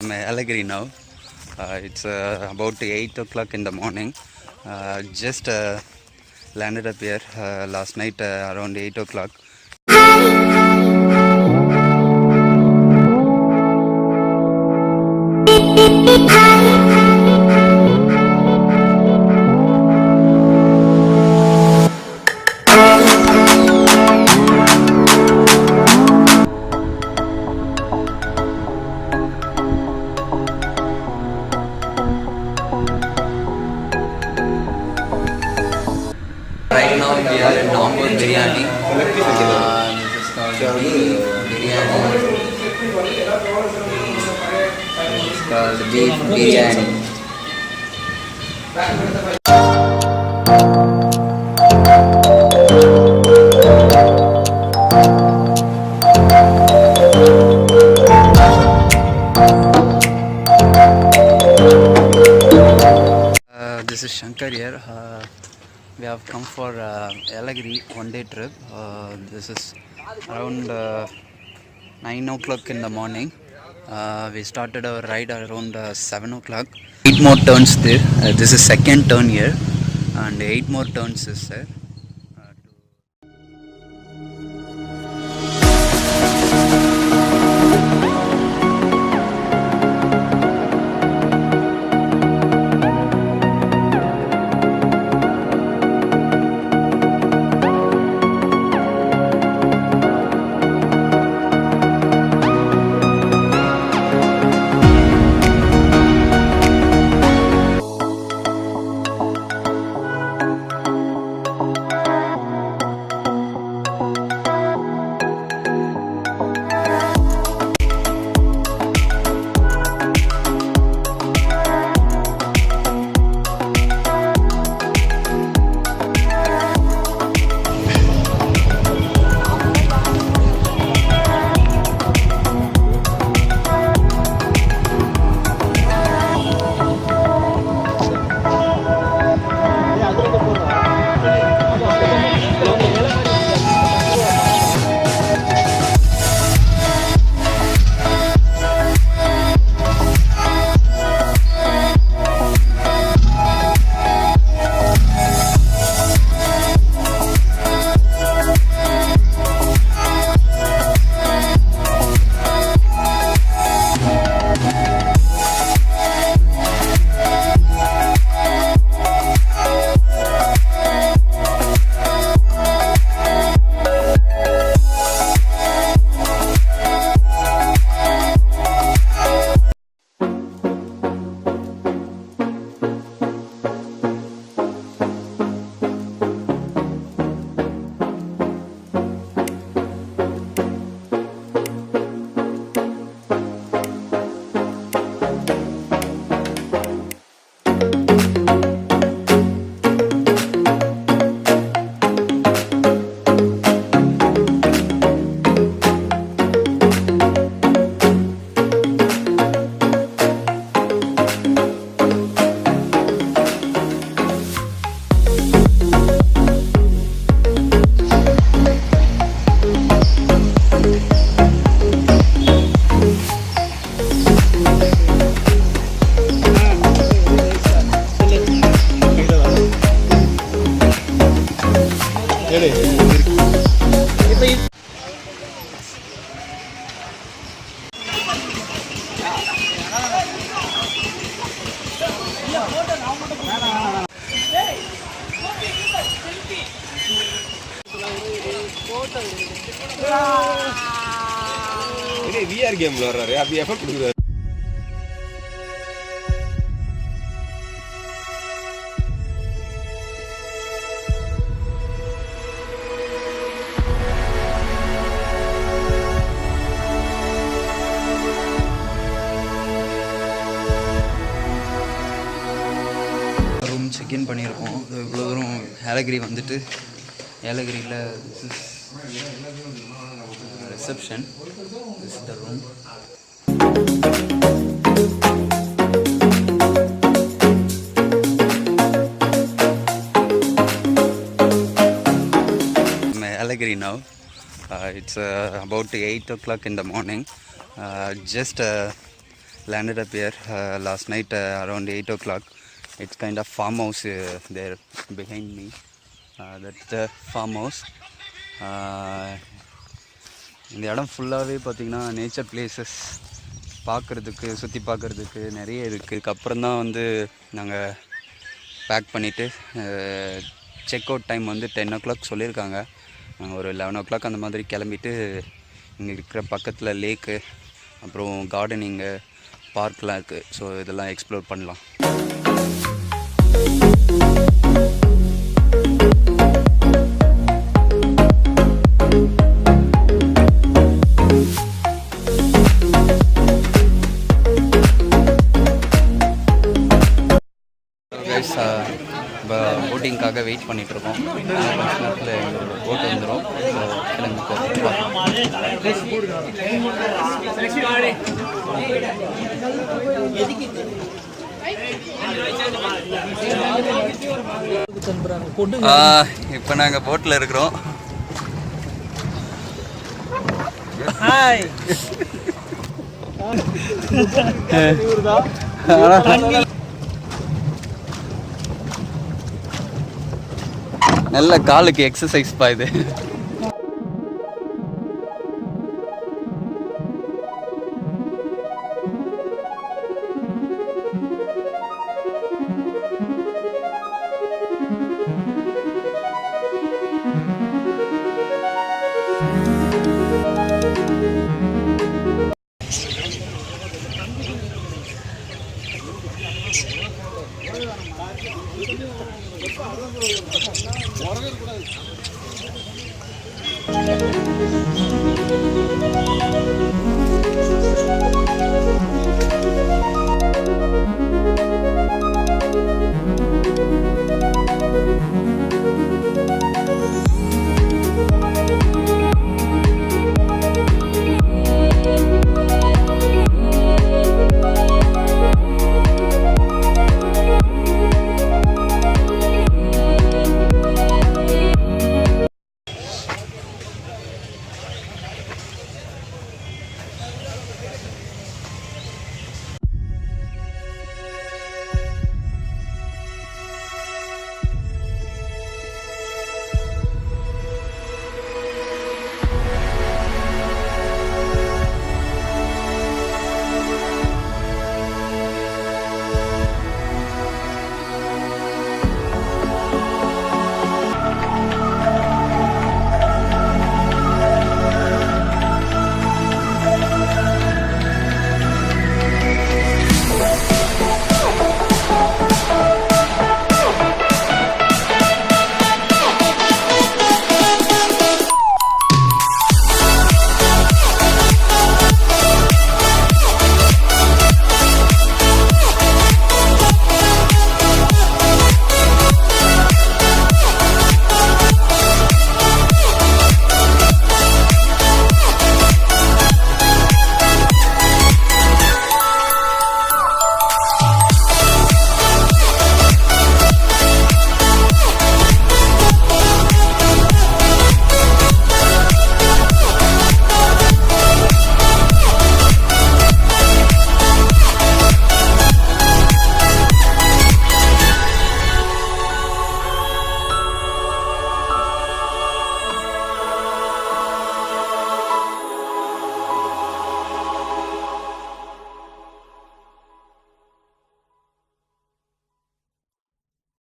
Yelagiri now. It's about 8 o'clock in the morning. Just landed up here last night around 8 o'clock. Right now we are in Nambur Biryani. This is called biryani. It's called beef biryani. This is Shankar here. We have come for Yelagiri one-day trip. This is around 9 o'clock in the morning. We started our ride around 7 o'clock. 8 more turns there. This is second turn here, and 8 more turns is there. VR game விளையாடுறாரு அப்படி effect கொடுக்குறாரு. Room check in பண்ணியிருக்கோம். இவ்வளோ தூரம் ஏலகிரி வந்துட்டு ஏலகிரியில் reception. This is the room. Yelagiri now. It's about 8 o'clock in the morning. Just landed up here last night around 8 o'clock. It's kind of farm house there behind me. That's the farm house. இந்த இடம் ஃபுல்லாகவே பார்த்திங்கன்னா nature places பார்க்குறதுக்கு சுற்றி பார்க்குறதுக்கு நிறைய இருக்குது. இதுக்கப்புறம் தான் வந்து நாங்கள் பேக் பண்ணிவிட்டு செக் அவுட் டைம் வந்து 10 o'clock சொல்லியிருக்காங்க. நாங்கள் ஒரு 11 o'clock அந்த மாதிரி கிளம்பிட்டு இங்கே இருக்கிற பக்கத்தில் லேக்கு அப்புறம் கார்டனிங்கு பார்க்லாம் இருக்குது. ஸோ இதெல்லாம் எக்ஸ்ப்ளோர் பண்ணலாம். இப்போ போட்டிங்காக வெயிட் பண்ணிகிட்ருக்கோம். கொஞ்ச நேரத்தில் எங்களோட போட் வந்துடும். ஸோ இப்போ நாங்கள் போட்டில் இருக்கிறோம். நல்ல காலுக்கு எக்ஸசைஸ் பா இது.